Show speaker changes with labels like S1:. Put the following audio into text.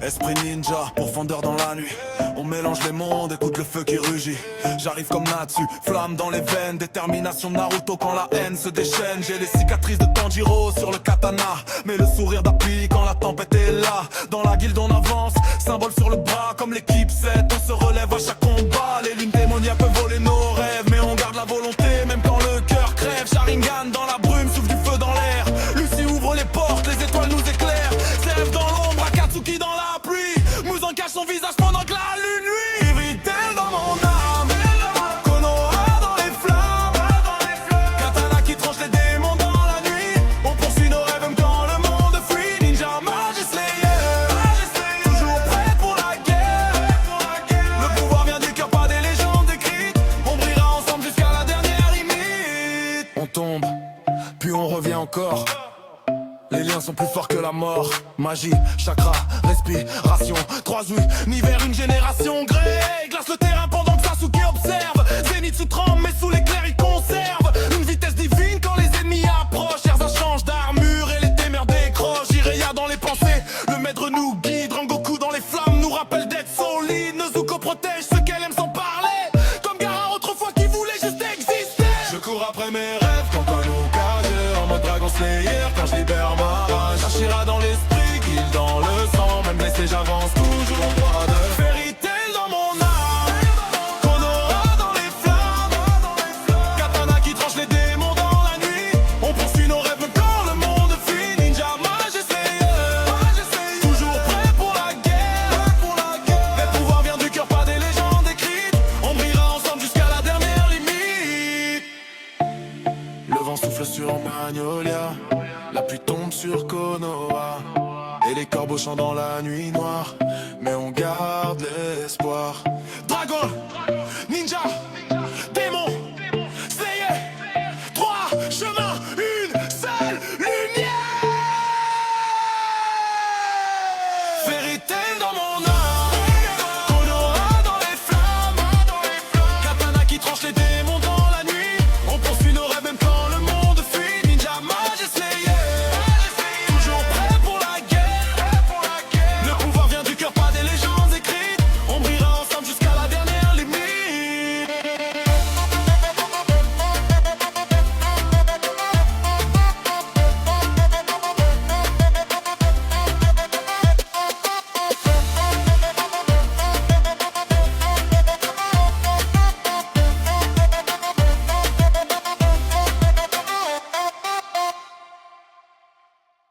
S1: Esprit ninja, pourfendeur dans la nuit. On mélange les mondes, écoute le feu qui rugit. J'arrive comme Natsu, flamme dans les veines. Détermination de Naruto quand la haine se déchaîne. J'ai les cicatrices de Tanjiro sur le katana, mais le sourire d'Api quand la tempête est là. Dans la guilde on avance, symbole sur le bras. Comme l'équipe 7, on se relève à chaque combat. Les lunes démoniaques peuvent voler nos rêves, mais on garde la volonté même quand le cœur crève. Sharingan dans la brume, souffle du feu dans l'air. Lucie ouvre les portes, les étoiles nous éclairent. Zève dans l'ombre, Akatsuki dans la pluie. Muzan cache son visage pendant que la lune nuit. Vitel dans mon âme, Konoha dans les flammes, Katana qui tranche les démons dans la nuit. On poursuit nos rêves même quand le monde fuit. Ninja, mage et slayer, toujours prêt pour la guerre. Le pouvoir vient du cœur, pas des légendes écrites. On brillera ensemble jusqu'à la dernière limite. On tombe, puis on revient encore. Les liens sont plus forts que la mort. Magie, chakra, respiration. 3 univers, une génération. Grey glace le terrain pendant que Sasuke observe. Zenitsu tremble mais sous l'éclair il conserve une vitesse divine quand les ennemis approchent. Erza change d'armure et les témères décrochent. Jiraiya dans les pensées, le maître nous guide. Rangoku dans les flammes nous rappelle d'être solide. Nezuko protège ceux qu'elle aime sans parler, comme Gaara autrefois qui voulait juste exister. Je cours après mes rêves quand on Kage en mode Dragon Slayer. Quand je libère ma rage, Hashira dans l'esprit, Kill dans le sang. Même blessé j'avance toujours en droit de Fairy Tail dans mon âme, Konoha dans les flammes, Katana qui tranche les démons dans la nuit. On poursuit nos rêves même quand le monde fuit. Ninja, mage et slayer, toujours prêt pour la guerre. Les pouvoirs viennent du cœur, pas des légendes écrites. On brillera ensemble jusqu'à la dernière limite. Le vent souffle sur Magnolia, la pluie tombe sur Konoha, et les corbeaux chantent dans la nuit noire. Mais on garde l'espoir. Dragon, ninja,